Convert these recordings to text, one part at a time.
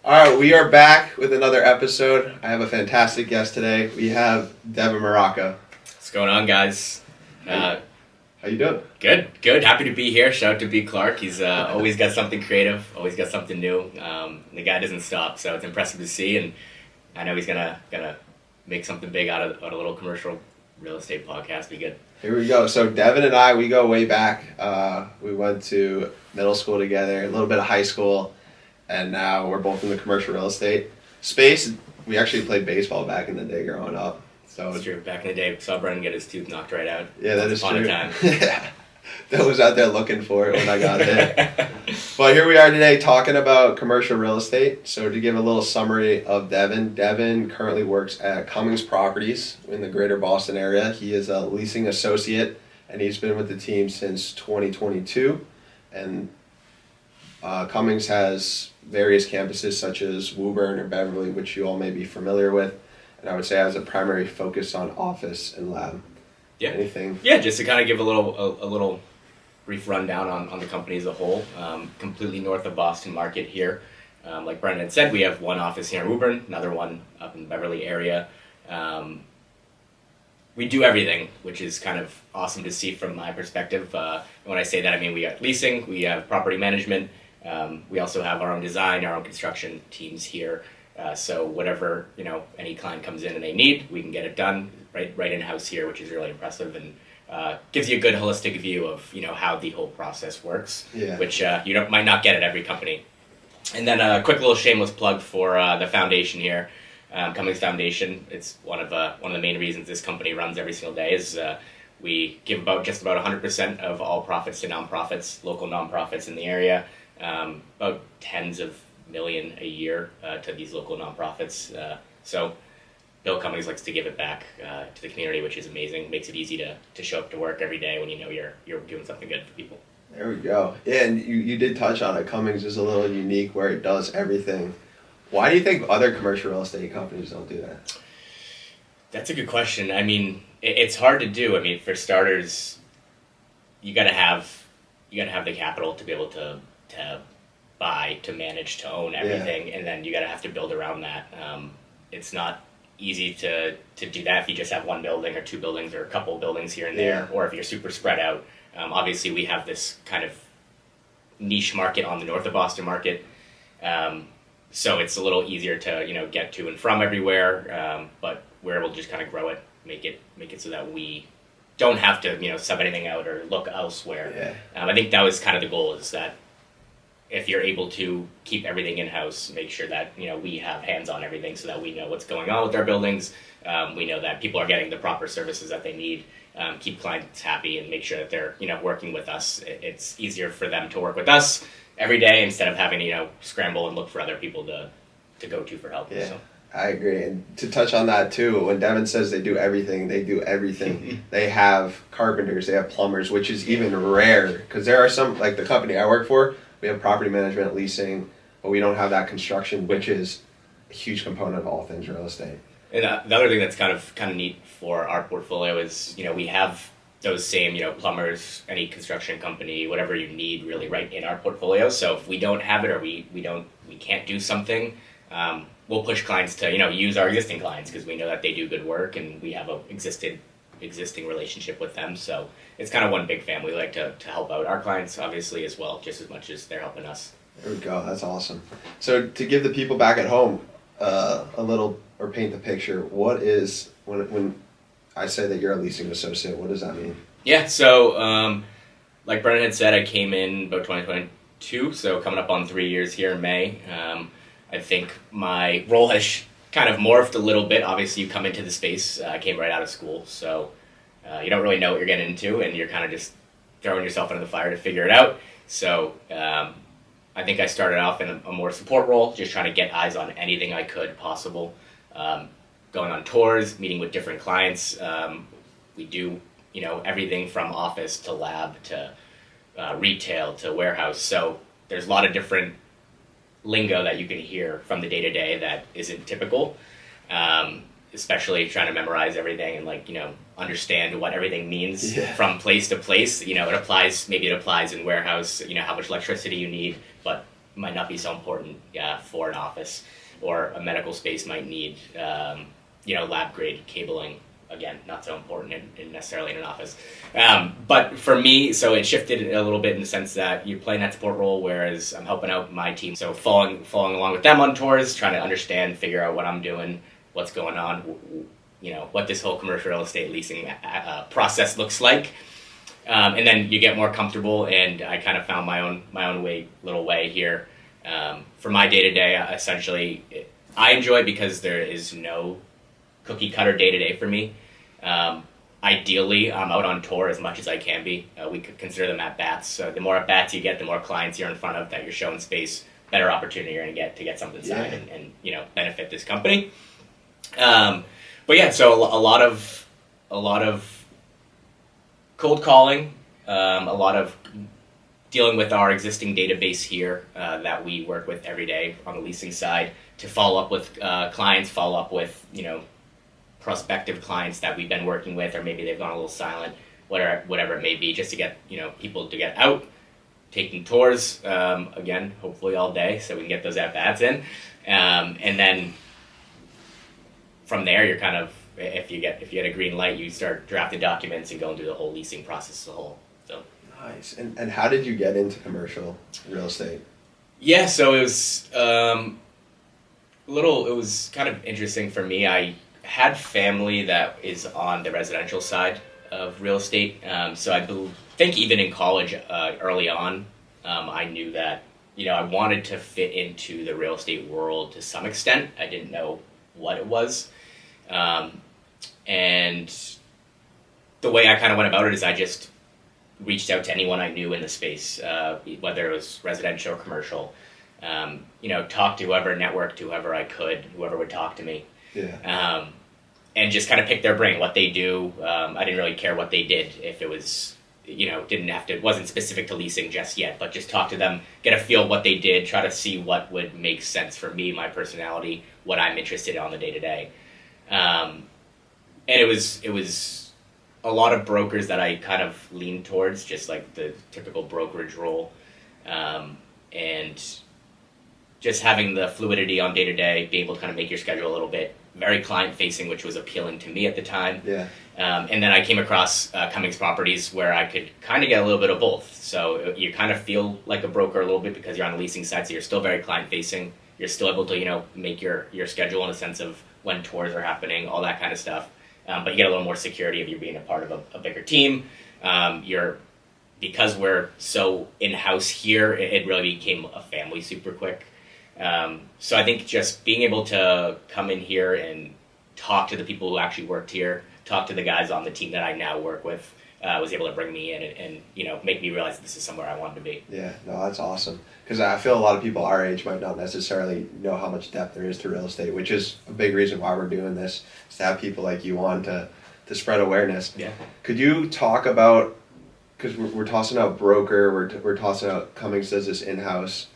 All right, we are back with another episode. I have a fantastic guest today. We have Devin Marrocco. What's going on, guys? How you doing? Good. Happy to be here. Shout out to B. Clark. He's always got something creative, always got something new. The guy doesn't stop, so it's impressive to see, and I know he's gonna make something big out of a little commercial real estate podcast. Be good. Here we go. So Devin and I, we go way back. We went to middle school together, a little bit of high school, and now we're both in the commercial real estate space. We actually played baseball back in the day growing up. So it's true. Back in the day, saw Brennan get his tooth knocked right out. Yeah, that is true. Time. Yeah. That was out there looking for it when I got it. But here we are today talking about commercial real estate. So to give a little summary of Devin currently works at Cummings Properties in the greater Boston area. He is a leasing associate, and he's been with the team since 2022. And Cummings has various campuses such as Woburn or Beverly, which you all may be familiar with. And I would say has a primary focus on office and lab. Yeah. Anything? Yeah, just to kind of give a little brief rundown on the company as a whole. Completely north of Boston market here. Like Brendan said, we have one office here in Woburn, another one up in the Beverly area. We do everything, which is kind of awesome to see from my perspective. When I say that, I mean we got leasing, we have property management, we also have our own design, our own construction teams here. So whatever, any client comes in and they need, we can get it done right in-house here, which is really impressive and gives you a good holistic view of, how the whole process works, which you might not get at every company. And then a quick little shameless plug for the foundation here, Cummings Foundation. It's one of the main reasons this company runs every single day is we give just about 100% of all profits to nonprofits, local nonprofits in the area, about tens of million a year to these local nonprofits. So Bill Cummings likes to give it back to the community, which is amazing. Makes it easy to show up to work every day when you know you're doing something good for people. There we go. Yeah, and you did touch on it. Cummings is a little unique where it does everything. Why do you think other commercial real estate companies don't do that? That's a good question. I mean, it's hard to do. I mean, for starters, you gotta have the capital to be able to buy, to manage, to own everything, and then you gotta have to build around that. It's not easy to do that if you just have one building or two buildings or a couple of buildings here and there, or if you're super spread out. Obviously, we have this kind of niche market on the north of Boston market, so it's a little easier to get to and from everywhere. But we're able to just kind of grow it, make it so that we don't have to sub anything out or look elsewhere. I think that was kind of the goal, is that if you're able to keep everything in-house, make sure that we have hands on everything so that we know what's going on with our buildings. We know that people are getting the proper services that they need, keep clients happy, and make sure that they're working with us. It's easier for them to work with us every day instead of having to scramble and look for other people to go to for help. Yeah. So. I agree. And to touch on that too, when Devin says they do everything, they do everything. They have carpenters, they have plumbers, which is even rare because there are some, like the company I work for, we have property management, leasing, but we don't have that construction, which is a huge component of all things real estate. And the other thing that's kind of neat for our portfolio is, we have those same, plumbers, any construction company, whatever you need really right in our portfolio. So if we don't have it or we can't do something, we'll push clients to, use our existing clients because we know that they do good work and we have a existing relationship with them. So it's kind of one big family. We like to help out our clients, obviously, as well, just as much as they're helping us. There we go. That's awesome. So to give the people back at home a little, or paint the picture, what is, when I say that you're a leasing associate, what does that mean? Yeah, so like Brennan had said, I came in about 2022, so coming up on 3 years here in May. I think my role has kind of morphed a little bit. Obviously, you come into the space. I came right out of school, so you don't really know what you're getting into, and you're kind of just throwing yourself into the fire to figure it out. So I think I started off in a more support role, just trying to get eyes on anything I could possible. Going on tours, meeting with different clients. We do, everything from office to lab to retail to warehouse. So there's a lot of different lingo that you can hear from the day-to-day that isn't typical, especially trying to memorize everything and understand what everything means from place to place. It applies in warehouse, how much electricity you need, but might not be so important for an office, or a medical space might need lab grade cabling. Again, not so important necessarily in an office. But for me, so it shifted a little bit in the sense that you're playing that support role, whereas I'm helping out my team. So following along with them on tours, trying to understand, figure out what I'm doing, what's going on, what this whole commercial real estate leasing process looks like. And then you get more comfortable, and I kind of found my own little way here. For my day-to-day, essentially, I enjoy because there is no cookie cutter day to day for me. Ideally, I'm out on tour as much as I can be. We could consider them at bats. So the more at bats you get, the more clients you're in front of that you're showing space, better opportunity you're going to get something signed and benefit this company. But yeah, so a lot of cold calling, a lot of dealing with our existing database here that we work with every day on the leasing side to follow up with clients, follow up with prospective clients that we've been working with, or maybe they've gone a little silent, whatever it may be, just to get people to get out, taking tours, again, hopefully all day, so we can get those at bats in, and then from there you're kind of, if you get a green light, you start drafting documents and going through the whole leasing process as a whole. So nice. And how did you get into commercial real estate? Yeah, so it was it was kind of interesting for me. I had family that is on the residential side of real estate, so I think even in college, early on, I knew that I wanted to fit into the real estate world to some extent. I didn't know what it was, and the way I kind of went about it is I just reached out to anyone I knew in the space, whether it was residential or commercial. Talked to whoever, networked to whoever I could, whoever would talk to me. Yeah. And just kind of pick their brain, what they do. I didn't really care what they did, if it was, it wasn't specific to leasing just yet, but just talk to them, get a feel of what they did, try to see what would make sense for me, my personality, what I'm interested in on the day to day. And it was a lot of brokers that I kind of leaned towards, just like the typical brokerage role. And just having the fluidity on day to day, being able to kind of make your schedule a little bit, very client facing, which was appealing to me at the time. Yeah. And then I came across Cummings Properties, where I could kind of get a little bit of both. So you kind of feel like a broker a little bit because you're on the leasing side, so you're still very client facing. You're still able to make your schedule in a sense of when tours are happening, all that kind of stuff. But you get a little more security if you're being a part of a bigger team. Because we're so in-house here, it really became a family super quick. So I think just being able to come in here and talk to the people who actually worked here, talk to the guys on the team that I now work with, was able to bring me in and make me realize that this is somewhere I wanted to be. Yeah, no, that's awesome. Because I feel a lot of people our age might not necessarily know how much depth there is to real estate, which is a big reason why we're doing this, is to have people like you on to spread awareness. Yeah. Could you talk about, because we're tossing out broker, we're tossing out Cummings does this in-house.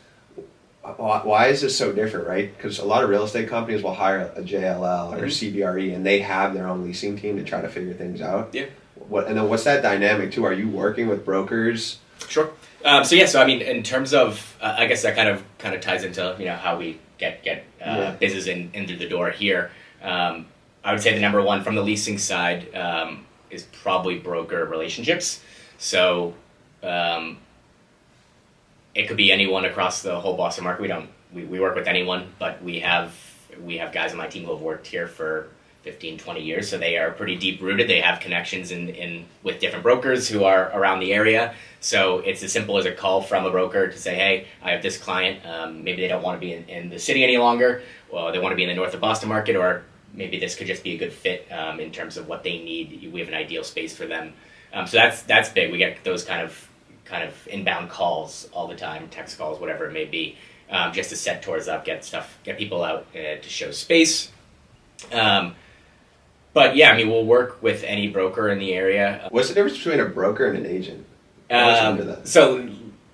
Why is this so different, right? Because a lot of real estate companies will hire a JLL or CBRE, and they have their own leasing team to try to figure things out. Yeah. And then what's that dynamic too? Are you working with brokers? Sure. So I mean, in terms of, I guess that kind of ties into how we get business in through the door here. I would say the number one from the leasing side is probably broker relationships. So. It could be anyone across the whole Boston market. We work with anyone, but we have guys on my team who have worked here for 15, 20 years, so they are pretty deep rooted. They have connections in with different brokers who are around the area. So it's as simple as a call from a broker to say, hey, I have this client. Maybe they don't want to be in the city any longer, or they want to be in the north of Boston market, or maybe this could just be a good fit in terms of what they need. We have an ideal space for them. So that's big. We get those kind of inbound calls all the time, text calls, whatever it may be, just to set tours up, get people out to show space. But yeah, I mean, we'll work with any broker in the area. What's the difference between a broker and an agent? So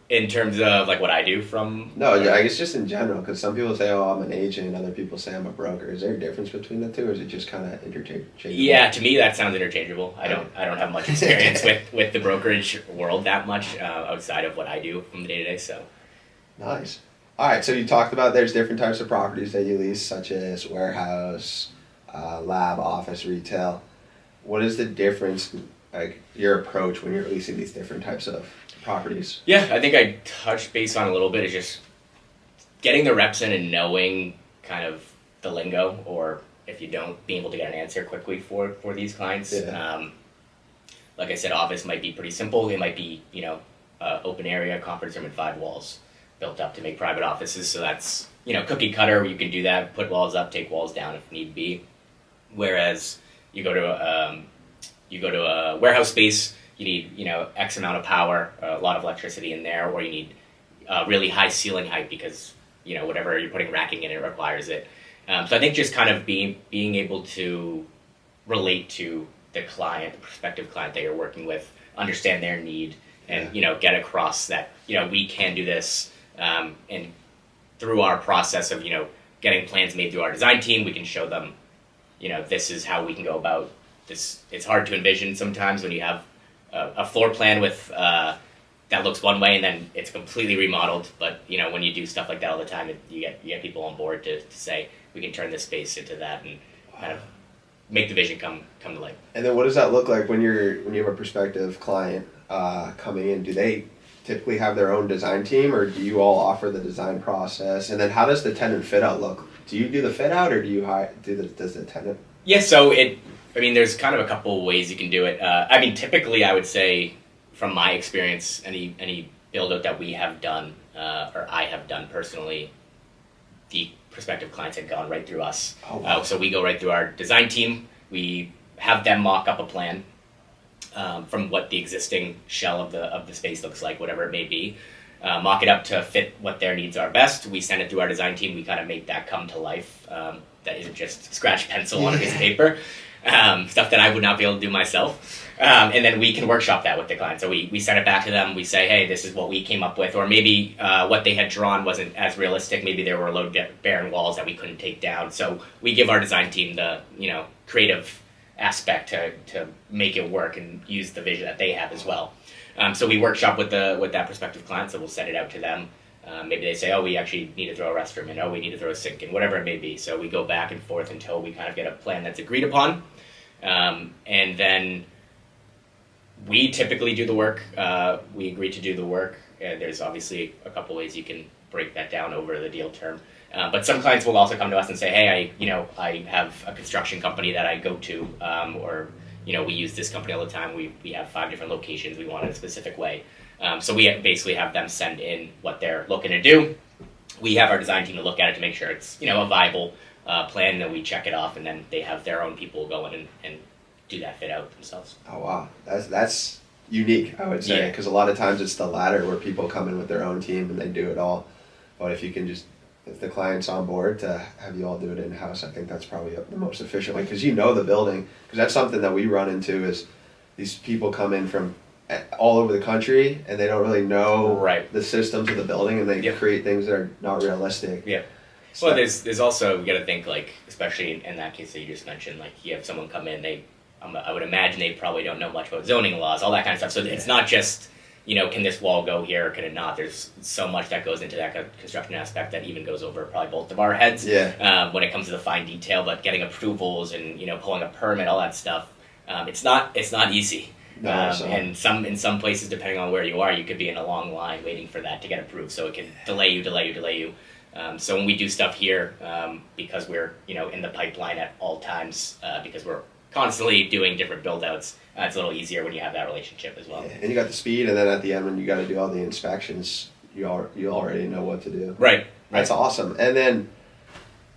in terms of like what I do from... No, I guess just in general, because some people say, oh, I'm an agent, other people say I'm a broker. Is there a difference between the two, or is it just kind of interchangeable? Yeah, to me that sounds interchangeable. I don't have much experience with the brokerage world that much outside of what I do from the day-to-day, so... Nice. All right, so you talked about there's different types of properties that you lease, such as warehouse, lab, office, retail. What is the difference, like your approach when you're leasing these different types of properties? Yeah, I think I touched base on a little bit is just getting the reps in and knowing kind of the lingo, or if you don't, being able to get an answer quickly for these clients. Yeah. Like I said, office might be pretty simple. It might be, open area, conference room and 5 walls built up to make private offices. So that's, cookie cutter. You can do that, put walls up, take walls down if need be. Whereas you go to a warehouse space, you need, X amount of power, a lot of electricity in there, or you need really high ceiling height because, whatever you're putting racking in, it requires it. So I think just kind of being able to relate to the client, the prospective client that you're working with, understand their need, and get across that we can do this, and through our process of getting plans made through our design team, we can show them this is how we can go about this. It's hard to envision sometimes when you have a floor plan with that looks one way and then it's completely remodeled. But when you do stuff like that all the time, you get people on board to say we can turn this space into that and kind of make the vision come to life. And then what does that look like when you have a prospective client coming in? Do they typically have their own design team, or do you all offer the design process? And then how does the tenant fit out look? Do you do the fit out, or do you does the tenant? Yeah, so there's kind of a couple ways you can do it. Typically I would say, from my experience, any build out that we have done, or I have done personally, the prospective clients had gone right through us. Oh, wow. So we go right through our design team. We have them mock up a plan from what the existing shell of the space looks like, whatever it may be. Mock it up to fit what their needs are best. We send it through our design team. We kind of make that come to life. That isn't just scratch pencil on a piece of paper. Stuff that I would not be able to do myself. And then we can workshop that with the client. So we send it back to them. We say, hey, this is what we came up with. Or maybe what they had drawn wasn't as realistic. Maybe there were low barren walls that we couldn't take down. So we give our design team the creative aspect to make it work and use the vision that they have as well. So we workshop with that prospective client. So we'll send it out to them. Maybe they say, oh, we actually need to throw a restroom in. Oh, we need to throw a sink in, whatever it may be. So we go back and forth until we kind of get a plan that's agreed upon. And then we typically do the work. We agree to do the work. There's obviously a couple ways you can break that down over the deal term. But some clients will also come to us and say, hey, I have a construction company that I go to, or we use this company all the time. We have 5 different locations. We want it a specific way. So we basically have them send in what they're looking to do. We have our design team to look at it to make sure it's a viable plan. Then we check it off, and then they have their own people go in and do that fit out themselves. Oh wow, that's unique, I would say, because a lot of times it's the latter where people come in with their own team and they do it all. But if the client's on board to have you all do it in house, I think that's probably the most efficient way, because the building. Because that's something that we run into is these people come in from all over the country and they don't really know the systems of the building, and they create things that are not realistic. Yeah. So, well, there's also, you got to think, like, especially in that case that you just mentioned, like you have someone come in, I would imagine they probably don't know much about zoning laws, all that kind of stuff. So it's not just, can this wall go here or can it not? There's so much that goes into that construction aspect that even goes over probably both of our heads when it comes to the fine detail. But getting approvals and pulling a permit, all that stuff, it's not easy. No, and in some places, depending on where you are, you could be in a long line waiting for that to get approved. So it can delay you. So when we do stuff here, because we're in the pipeline at all times, because we're constantly doing different build outs, it's a little easier when you have that relationship as well. Yeah. And you got the speed, and then at the end when you got to do all the inspections, you already know what to do. Right. That's awesome. And then,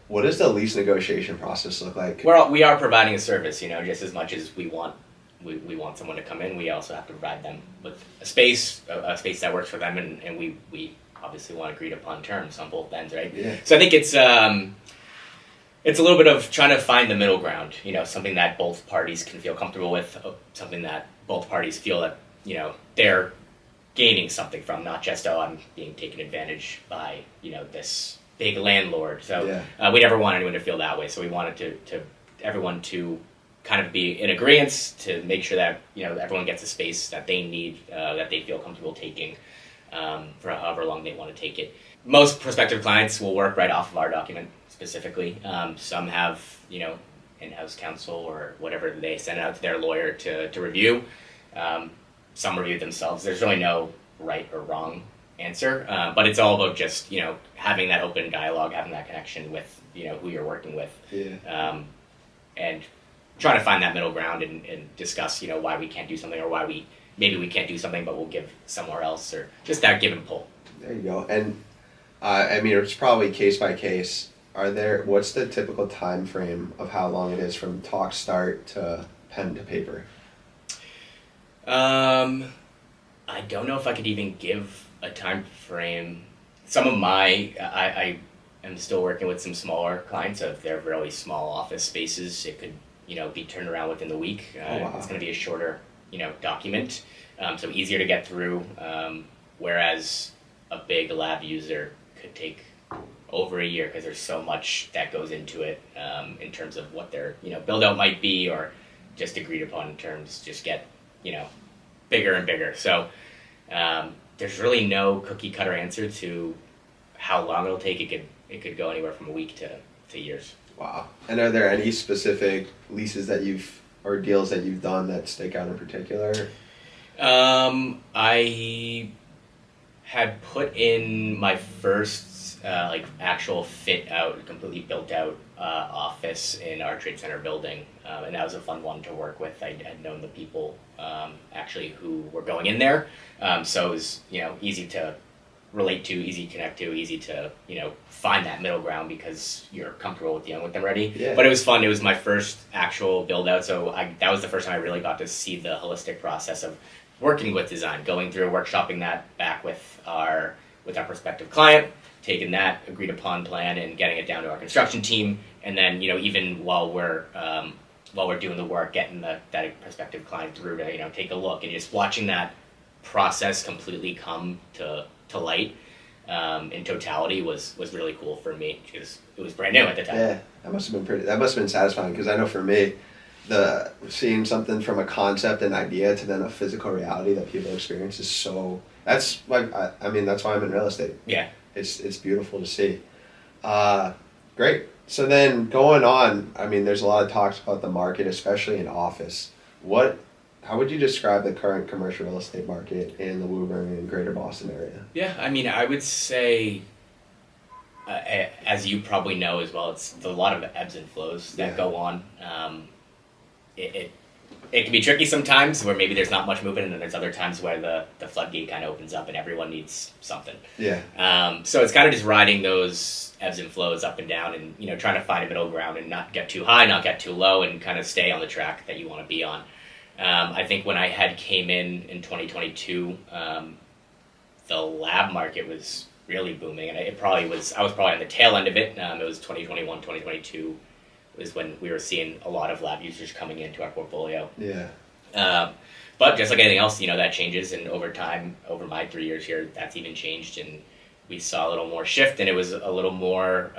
what does the lease negotiation process look like? We are providing a service. Just as much as we want someone to come in, we also have to provide them with a space that works for them, and we obviously want agreed upon terms on both ends, right? Yeah. So I think it's a little bit of trying to find the middle ground, something that both parties can feel comfortable with, something that both parties feel that, they're gaining something from, not just, I'm being taken advantage by, this big landlord. So we never want anyone to feel that way. So we wanted everyone to kind of be in agreement to make sure that, everyone gets a space that they need, that they feel comfortable taking, for however long they want to take it. most prospective clients will work right off of our document specifically. Some have, in-house counsel or whatever, they send it out to their lawyer to review. Some review it themselves. There's really no right or wrong answer, but it's all about just, having that open dialogue, having that connection with, who you're working with. Yeah. And trying to find that middle ground and discuss, why we can't do something, or why maybe we can't do something, but we'll give somewhere else, or just that give and pull. There you go. And it's probably case by case. What's the typical time frame of how long it is from talk start to pen to paper? I don't know if I could even give a time frame. Some of I am still working with some smaller clients. If they're really small office spaces, it could, be turned around within the week. Wow. It's going to be a shorter, document, so easier to get through. Whereas a big lab user could take over a year, because there's so much that goes into it, in terms of what their build out might be, or just agreed upon terms just get bigger and bigger. So there's really no cookie cutter answer to how long it'll take. It could go anywhere from a week to years. Wow. And are there any specific leases or deals that you've done that stick out in particular? I had put in my first actual fit out, completely built out office in our trade center building, and that was a fun one to work with. I had known the people actually who were going in there, so it was easy to relate to, easy to connect to, easy to find that middle ground because you're comfortable with dealing with them already. Yeah. But it was fun. It was my first actual build out, so that was the first time I really got to see the holistic process of working with design, going through workshopping that back with our prospective client, taking that agreed upon plan and getting it down to our construction team, and then even while we're doing the work, getting that prospective client through to take a look, and just watching that process completely come to light in totality was really cool for me, because it was brand new at the time. Yeah, that must have been satisfying, because I know for me, seeing something from a concept and idea to then a physical reality that people experience is that's why I'm in real estate. Yeah. It's beautiful to see. Great. So then going on, there's a lot of talks about the market, especially in office. How would you describe the current commercial real estate market in the Woburn and Greater Boston area? Yeah, I would say, as you probably know as well, it's a lot of ebbs and flows that go on. It can be tricky sometimes, where maybe there's not much movement, and then there's other times where the floodgate kind of opens up and everyone needs something. Yeah. So it's kind of just riding those ebbs and flows up and down, and trying to find a middle ground and not get too high, not get too low, and kind of stay on the track that you want to be on. I think when I had came in 2022, the lab market was really booming, and I was probably on the tail end of it. It was 2021, 2022 was when we were seeing a lot of lab users coming into our portfolio. Yeah. But just like anything else, that changes, and over time, over my 3 years here, that's even changed, and we saw a little more shift, and it was a little more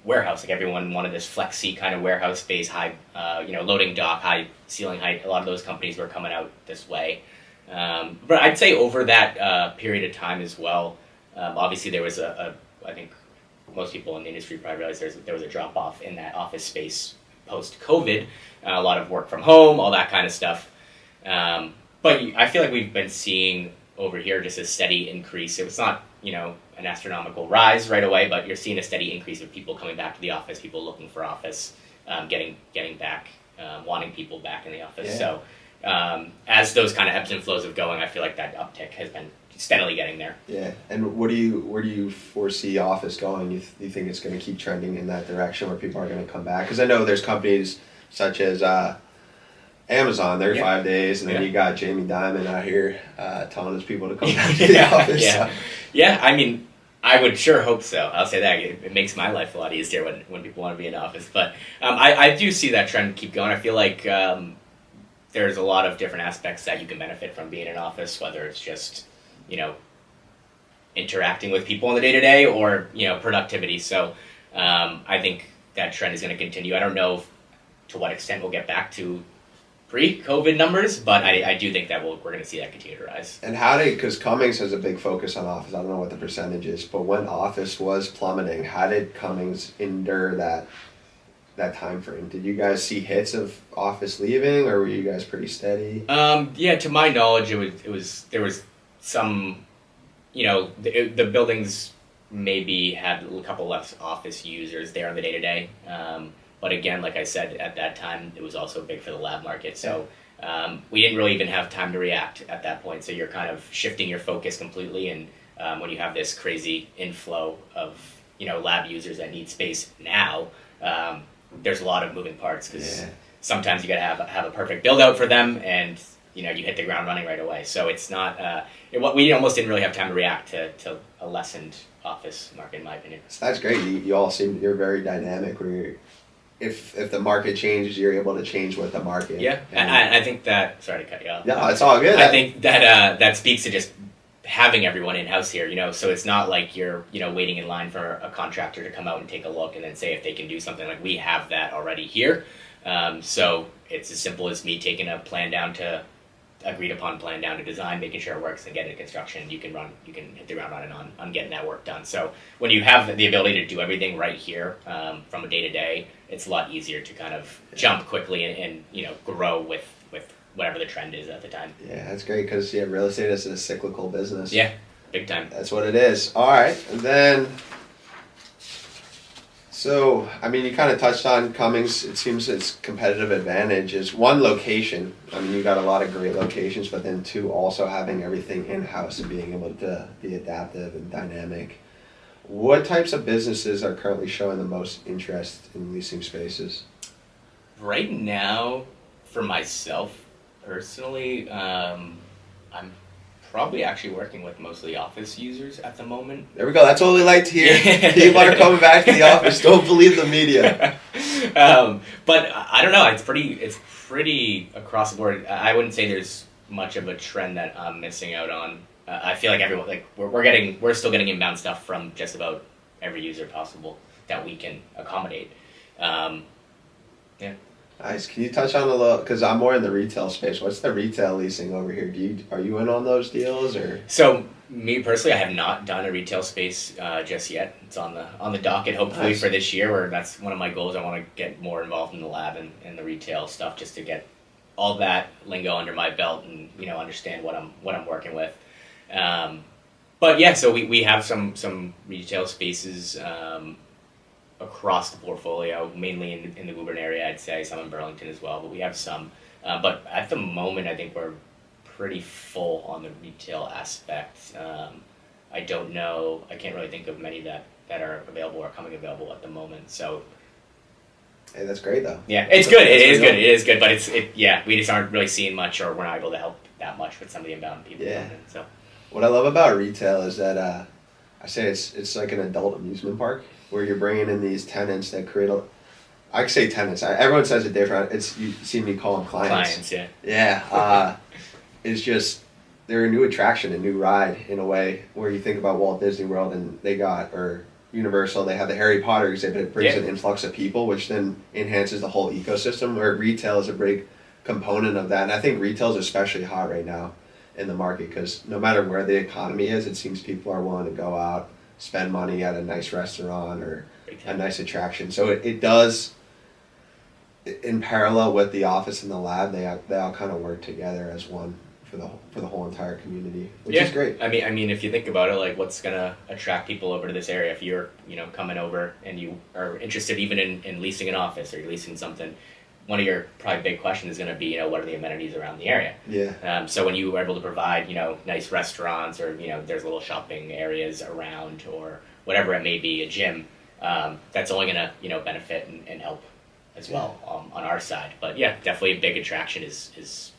warehouse. Like, everyone wanted this flexi kind of warehouse space, high, loading dock, high ceiling height. A lot of those companies were coming out this way. But I'd say over that period of time as well, obviously there was I think most people in the industry probably realize there was a drop off in that office space post COVID. A lot of work from home, all that kind of stuff. But I feel like we've been seeing over here just a steady increase. It was not, an astronomical rise right away, but you're seeing a steady increase of people coming back to the office, people looking for office, getting back, wanting people back in the office. Yeah. So as those kind of ebbs and flows of going, I feel like that uptick has been steadily getting there. Yeah. And where do you foresee office going? You think it's going to keep trending in that direction where people are going to come back? Because I know there's companies such as Amazon, they're 5 days, and then you got Jamie Dimon out here telling his people to come back to the office. Yeah. So. Yeah, I would sure hope so. I'll say that. It makes my life a lot easier when people want to be in office. But I do see that trend keep going. I feel like there's a lot of different aspects that you can benefit from being in office, whether it's just, interacting with people in the day-to-day or, productivity. So I think that trend is going to continue. I don't know to what extent we'll get back to pre-COVID numbers, but I do think that we're going to see that continue to rise. And because Cummings has a big focus on office, I don't know what the percentage is, but when office was plummeting, how did Cummings endure that time frame? Did you guys see hits of office leaving, or were you guys pretty steady? Yeah, to my knowledge, there was some, the buildings maybe had a couple less office users there on the day-to-day. But again, like I said, at that time, it was also big for the lab market. So we didn't really even have time to react at that point. So you're kind of shifting your focus completely. And when you have this crazy inflow of, lab users that need space now, there's a lot of moving parts because sometimes you got to have a perfect build out for them, and you hit the ground running right away. So it's not we almost didn't really have time to react to a lessened office market, in my opinion. So that's great. You all you're very dynamic. Where if the market changes, you're able to change with the market. Yeah, and I think that. Sorry to cut you off. No, it's all good. I think that that speaks to just having everyone in house here. So it's not like you're waiting in line for a contractor to come out and take a look and then say if they can do something. Like, we have that already here. So it's as simple as me taking a plan down to agreed upon plan down to design, making sure it works, and getting it construction. You can hit the ground running on getting that work done. So when you have the ability to do everything right here from a day to day, it's a lot easier to kind of jump quickly and grow with whatever the trend is at the time. Yeah, that's great because real estate is a cyclical business. Yeah, big time. That's what it is. All right, and then. So, you kind of touched on Cummings. It seems its competitive advantage is one, location. You got a lot of great locations, but then two, also having everything in-house and being able to be adaptive and dynamic. What types of businesses are currently showing the most interest in leasing spaces? Right now, for myself personally, I'm probably actually working with mostly office users at the moment. There we go. That's what we like to hear. People are coming back to the office. Don't believe the media. But I don't know. It's pretty across the board. I wouldn't say there's much of a trend that I'm missing out on. I feel like everyone, we're still getting inbound stuff from just about every user possible that we can accommodate. Yeah. Nice. Can you touch on a little, because I'm more in the retail space. What's the retail leasing over here? Are you in on those deals, or? So me personally, I have not done a retail space just yet. It's on the docket, hopefully for this year. Where that's one of my goals. I want to get more involved in the lab and the retail stuff, just to get all that lingo under my belt and understand what I'm working with. But yeah, so we have some retail spaces. Across the portfolio, mainly in the Woburn area, I'd say, some in Burlington as well, but we have some. But at the moment, I think we're pretty full on the retail aspect. I don't know, I can't really think of many that are available or coming available at the moment, so. Hey, that's great though. Yeah, it's good, it is good, but we just aren't really seeing much, or we're not able to help that much with some of the inbound people. Yeah. So. What I love about retail is that, I say it's like an adult amusement park, where you're bringing in these tenants that create I say tenants. Everyone says it different. You see me call them clients. Clients, yeah. Yeah. It's just, they're a new attraction, a new ride in a way, where you think about Walt Disney World and or Universal, they have the Harry Potter exhibit. It brings an influx of people, which then enhances the whole ecosystem, where retail is a big component of that. And I think retail is especially hot right now in the market, because no matter where the economy is, it seems people are willing to go out, spend money at a nice restaurant or a nice attraction. So it does, in parallel with the office and the lab, they all kind of work together as one for the whole entire community, which is great. I mean, if you think about it, like, what's gonna attract people over to this area? If you're coming over and you are interested even in leasing an office, or you're leasing something, one of your probably big questions is going to be, what are the amenities around the area? Yeah. So when you are able to provide, nice restaurants, or, there's little shopping areas around, or whatever it may be, a gym, that's only going to, benefit and help as well on our side. But yeah, definitely a big attraction is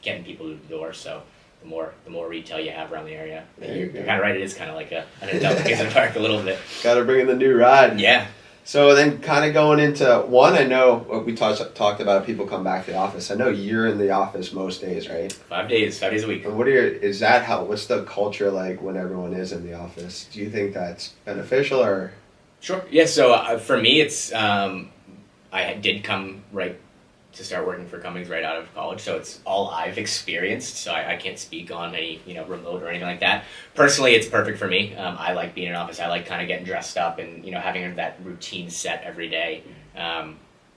getting people to the door. So the more retail you have around the area, you're kind of right. It is kind of like an adult amusement park a little bit. Got to bring in the new ride. Yeah. So then kind of going into one, I know we talked about people come back to the office. I know you're in the office most days, right? 5 days a week. And what's the culture like when everyone is in the office? Do you think that's beneficial, or? Sure. Yeah. So for me, it's, I did come right to start working for Cummings right out of college, so it's all I've experienced. So I can't speak on any remote or anything like that. Personally, it's perfect for me. I like being in an office. I like kind of getting dressed up and having that routine set every day.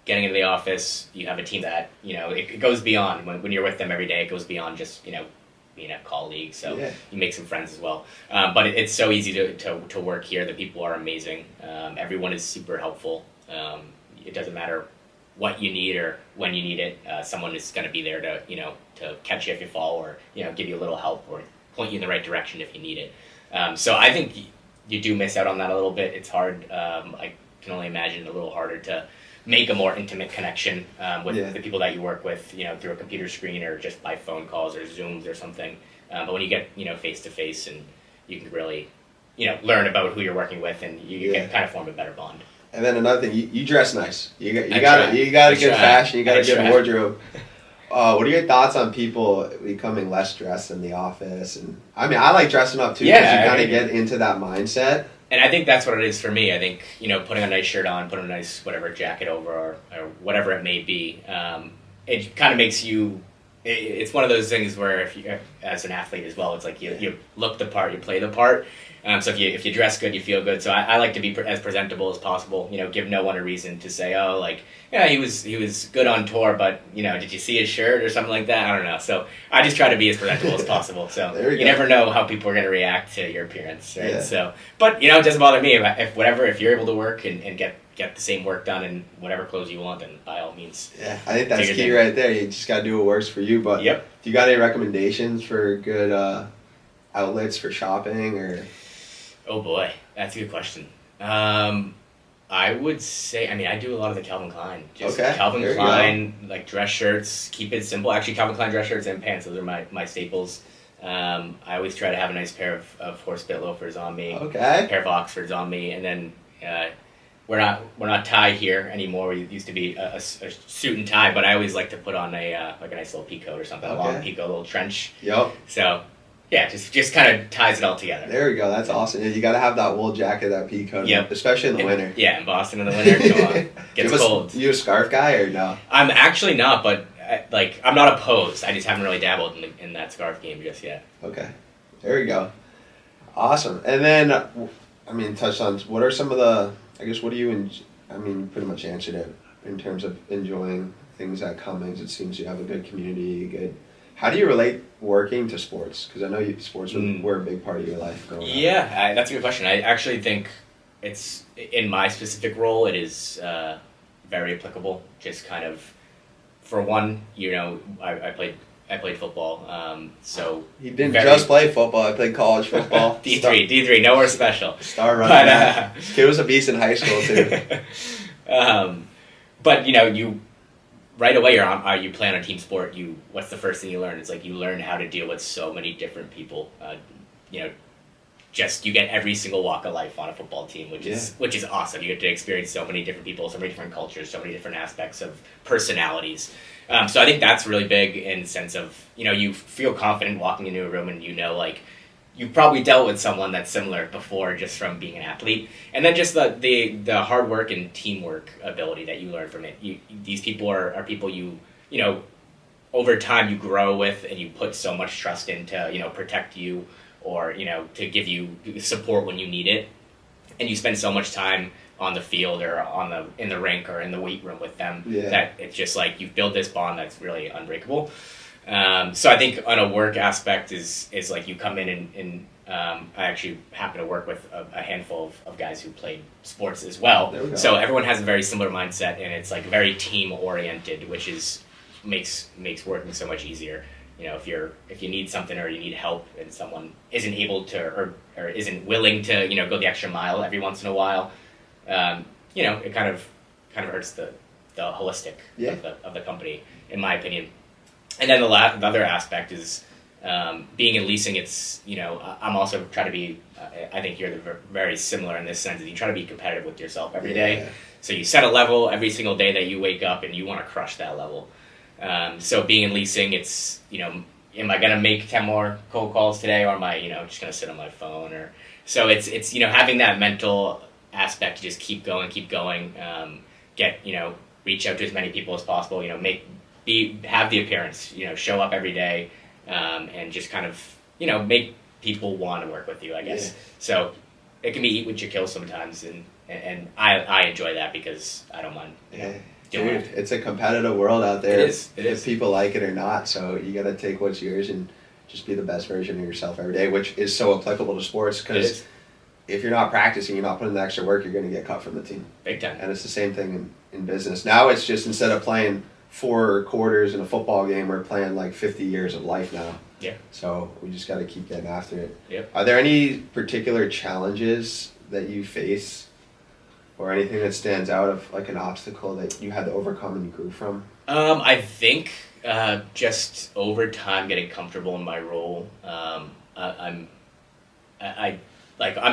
Getting into the office, you have a team that it goes beyond when you're with them every day. It goes beyond just being a colleague. So you make some friends as well. But it's so easy to work here. The people are amazing. Everyone is super helpful. It doesn't matter what you need or when you need it. Someone is going to be there to catch you if you fall, or give you a little help, or point you in the right direction if you need it. So I think you do miss out on that a little bit. It's hard. I can only imagine a little harder to make a more intimate connection with the people that you work with, through a computer screen or just by phone calls or Zooms or something. But when you get face to face, and you can really learn about who you're working with, and you can kind of form a better bond. And then another thing, you dress nice. You got a good fashion. You got a good wardrobe. What are your thoughts on people becoming less dressed in the office? And I mean, I like dressing up too, because you kind of get into that mindset. And I think that's what it is for me. I think putting a nice shirt on, putting a nice whatever jacket over, or whatever it may be, it kind of makes you. It's one of those things where if you, as an athlete as well, it's like you look the part, you play the part. So if you dress good, you feel good. So I like to be as presentable as possible. Give no one a reason to say, oh, like, yeah, he was good on tour, but did you see his shirt or something like that? I don't know. So I just try to be as presentable as possible. So you never know how people are going to react to your appearance, right? Yeah. So, but it doesn't bother me if you're able to work and get the same work done in whatever clothes you want, then by all means. Yeah, I think that's key right there. You just got to do what works for you. But if you got any recommendations for good outlets for shopping or? Oh boy, that's a good question. I would say, I do a lot of the Calvin Klein. Calvin Klein, like dress shirts, keep it simple. Actually, Calvin Klein dress shirts and pants, those are my staples. I always try to have a nice pair of horse bit loafers on me. Okay. A pair of Oxfords on me, and then we're not tie here anymore. We used to be a suit and tie, but I always like to put on a nice little peacoat or something, a long peacoat, a little trench. Yep. So. Yeah, just kind of ties it all together. There we go. That's awesome. Yeah, you got to have that wool jacket, that peacoat, especially in the winter. Yeah, in Boston in the winter, come on, gets cold. You a scarf guy or no? I'm actually not, but I'm not opposed. I just haven't really dabbled in that scarf game just yet. Okay, there we go. Awesome. And then, touched on what are some of the? I guess what do you? Pretty much answered it in terms of enjoying things at Cummings. It seems you have a good community, good. How do you relate working to sports? Because I know sports were a big part of your life growing up. Yeah, that's a good question. I actually think it's, in my specific role, it is very applicable. Just kind of, for one, I played football. So he didn't just play football. I played college football. D3, nowhere special. Star running back. Kid was a beast in high school too. But you. Right away, you play on a team sport. What's the first thing you learn? It's like you learn how to deal with so many different people. You get every single walk of life on a football team, which is awesome. You get to experience so many different people, so many different cultures, so many different aspects of personalities. So I think that's really big in the sense of you feel confident walking into a room, and you've probably dealt with someone that's similar before, just from being an athlete, and then just the hard work and teamwork ability that you learn from it. These people are people over time you grow with, and you put so much trust into protect you, or to give you support when you need it, and you spend so much time on the field or in the rink or in the weight room with them that it's just like you've built this bond that's really unbreakable. So I think on a work aspect is like you come in and I actually happen to work with a handful of guys who played sports as well. So everyone has a very similar mindset, and it's like very team oriented, which makes working so much easier. If you need something or you need help and someone isn't able to or isn't willing to go the extra mile every once in a while, it kind of hurts the holistic of the company, in my opinion. And then the other aspect is being in leasing. It's I'm also trying to be. I think you're very similar in this sense. That you try to be competitive with yourself every day. So you set a level every single day that you wake up, and you want to crush that level. So being in leasing, it's am I gonna make 10 more cold calls today, or am I just gonna sit on my phone? Or so it's having that mental aspect to just keep going, get reach out to as many people as possible. Have the appearance. Show up every day, and just kind of make people want to work with you, I guess. Yeah. So it can be eat what you kill sometimes, and I enjoy that because I don't mind. Doing Dude, it. it's a competitive world out there. It is. If people like it or not, so you got to take what's yours and just be the best version of yourself every day, which is so applicable to sports because if you're not practicing, you're not putting the extra work, you're going to get cut from the team. Big time. And it's the same thing in business. Now it's just instead of playing 4 quarters in a football game, we're playing like 50 years of life now. Yeah. So we just got to keep getting after it. Yep. Are there any particular challenges that you face or anything that stands out of like an obstacle that you had to overcome and you grew from? I think just over time getting comfortable in my role. I'm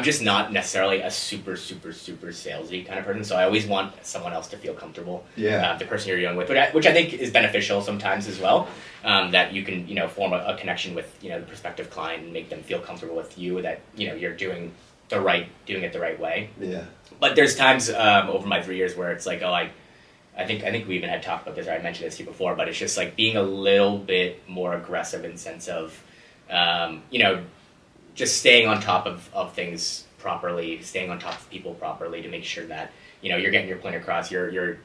just not necessarily a super salesy kind of person, so I always want someone else to feel comfortable. Yeah. The person you're dealing with, which I think is beneficial sometimes as well. That you can form a connection with the prospective client and make them feel comfortable with you. That you're doing it the right way. Yeah. But there's times over my 3 years where it's like, I think we even had talked about this, or I mentioned this to you before, but it's just like being a little bit more aggressive in the sense of, just staying on top of things properly, staying on top of people properly to make sure that, you're getting your point across, you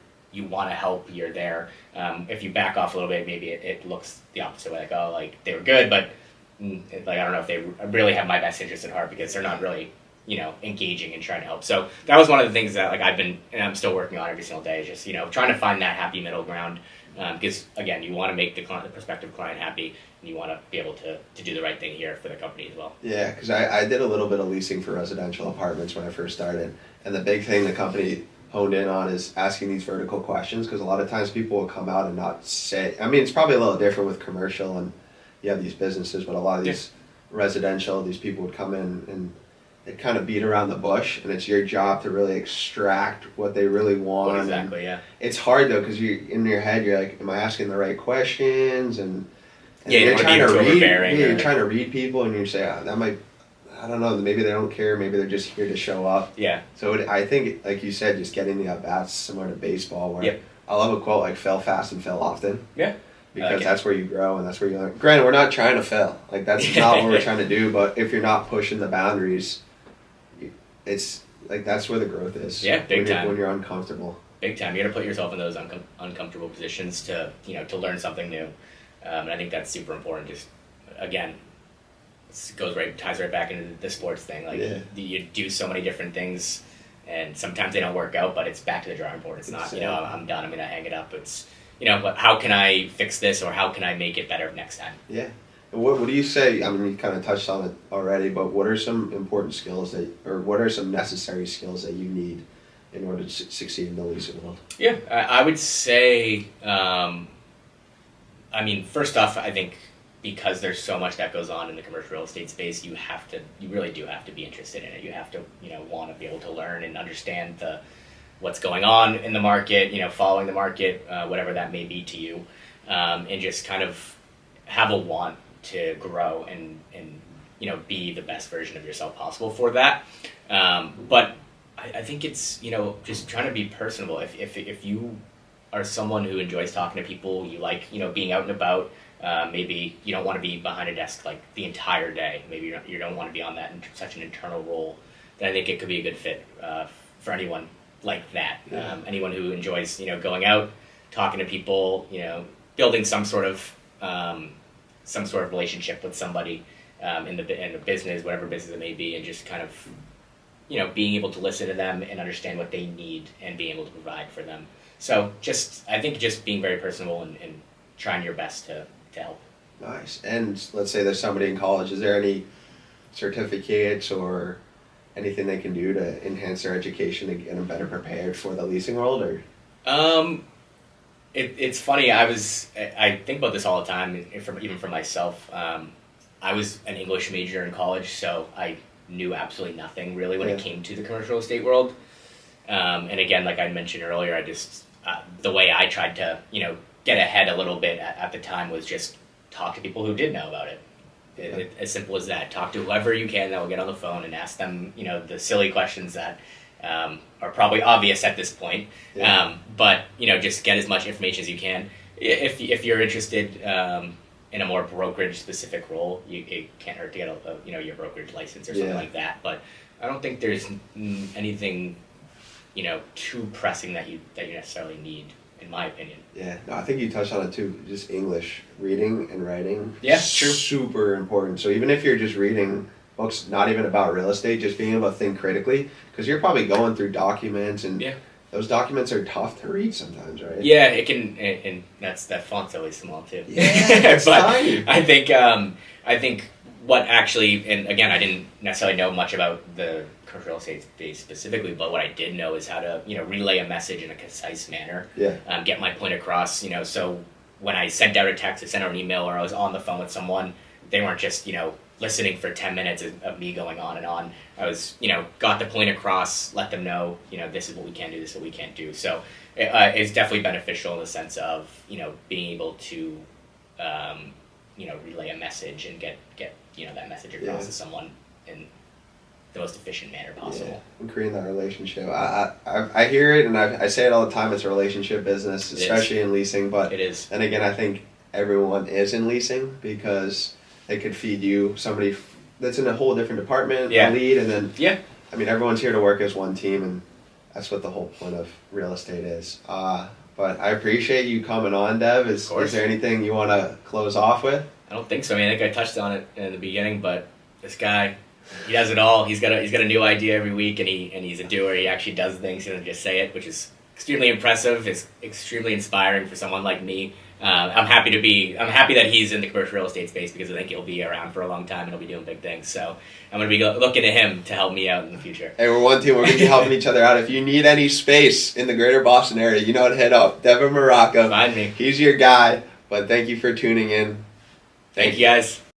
want to help, you're there. If you back off a little bit, maybe it looks the opposite way, like they were good, but I don't know if they really have my best interest at heart because they're not really engaging and trying to help. So that was one of the things that I've been, and I'm still working on every single day, just, trying to find that happy middle ground. Because again, you want to make the prospective client happy, and you want to be able to do the right thing here for the company as well. Yeah, because I did a little bit of leasing for residential apartments when I first started. And the big thing the company honed in on is asking these vertical questions, because a lot of times people will come out and not say, it's probably a little different with commercial and you have these businesses, but a lot of these residential, these people would come in and they kind of beat around the bush, and it's your job to really extract what they really want. Exactly, yeah. It's hard though, because you in your head you're like, am I asking the right questions? And you're trying to read. You're trying to read people, and you say, that might, I don't know, maybe they don't care, maybe they're just here to show up. Yeah. So I think, like you said, just getting the at bats similar to baseball, where Yep. I love a quote like "fail fast and fail often." Yeah. Because that's where you grow and that's where you learn. Granted, we're not trying to fail. Like that's not what we're trying to do. But if you're not pushing the boundaries, it's like that's where the growth is. Yeah, big time. When you're uncomfortable. Big time. You got to put yourself in those uncomfortable positions to to learn something new, and I think that's super important. Just again, ties right back into the sports thing. Like you do so many different things, and sometimes they don't work out. But it's back to the drawing board. It's not I'm done. I'm gonna hang it up. It's but how can I fix this, or how can I make it better next time? Yeah. What do you say? You kind of touched on it already, but what are some important skills or what are some necessary skills that you need in order to succeed in the leasing world? Yeah, I would say, first off, I think because there's so much that goes on in the commercial real estate space, you really do have to be interested in it. You have to, want to be able to learn and understand what's going on in the market, following the market, whatever that may be to you, and just kind of have a want to grow and be the best version of yourself possible for that. But I think it's, just trying to be personable. If you are someone who enjoys talking to people, you like, being out and about, maybe you don't want to be behind a desk like the entire day. Maybe you don't want to be on that such an internal role. Then I think it could be a good fit for anyone like that. Yeah. Anyone who enjoys, going out, talking to people, building some sort of relationship with somebody in the business, whatever business it may be, and just kind of, being able to listen to them and understand what they need and being able to provide for them. So I think just being very personable and trying your best to help. Nice. And let's say there's somebody in college. Is there any certificates or anything they can do to enhance their education to get them better prepared for the leasing world? Or it's funny. I think about this all the time. Even for myself, I was an English major in college, so I knew absolutely nothing really when it came to the commercial real estate world. And again, like I mentioned earlier, I just the way I tried to get ahead a little bit at the time was just talk to people who did know about it. As simple as that. Talk to whoever you can that will get on the phone and ask them, the silly questions that are probably obvious at this point. Yeah. But just get as much information as you can. If you're interested in a more brokerage specific role, it can't hurt to get your brokerage license or something like that. But I don't think there's anything too pressing that you necessarily need, in my opinion. Yeah, no, I think you touched on it too. Just English, reading and writing. Yeah, true. Super important. So even if you're just reading books, not even about real estate, just being able to think critically, because you're probably going through documents, and those documents are tough to read sometimes, right? Yeah, it can, and that font's always small too. Yeah, it's but tiny. I think what actually, and again, I didn't necessarily know much about the commercial real estate space specifically, but what I did know is how to relay a message in a concise manner. Yeah. Get my point across. So when I sent out a text, or sent out an email, or I was on the phone with someone, they weren't just listening for 10 minutes of me going on and on. I was, got the point across, let them know, this is what we can do, this is what we can't do. So it's definitely beneficial in the sense of, being able to, relay a message and get that message across to someone in the most efficient manner possible. Yeah, and creating that relationship. I hear it, and I say it all the time, it's a relationship business, especially in leasing. But it is. And again, I think everyone is in leasing because they could feed you somebody that's in a whole different department, a lead, and then I mean, everyone's here to work as one team, and that's what the whole point of real estate is. But I appreciate you coming on, Dev. Is there anything you want to close off with? I don't think so. I mean, I think I touched on it in the beginning, but this guy, he does it all. He's got a new idea every week, and he's a doer. He actually does things. He doesn't just say it, which is extremely impressive. It's extremely inspiring for someone like me. I'm happy that he's in the commercial real estate space because I think he'll be around for a long time and he'll be doing big things. So I'm going to be looking to him to help me out in the future. Hey, we're one team. We're going to be helping each other out. If you need any space in the greater Boston area, you know how to hit up Devin Marrocco. Find me. He's your guy. But thank you for tuning in. Thank you, guys.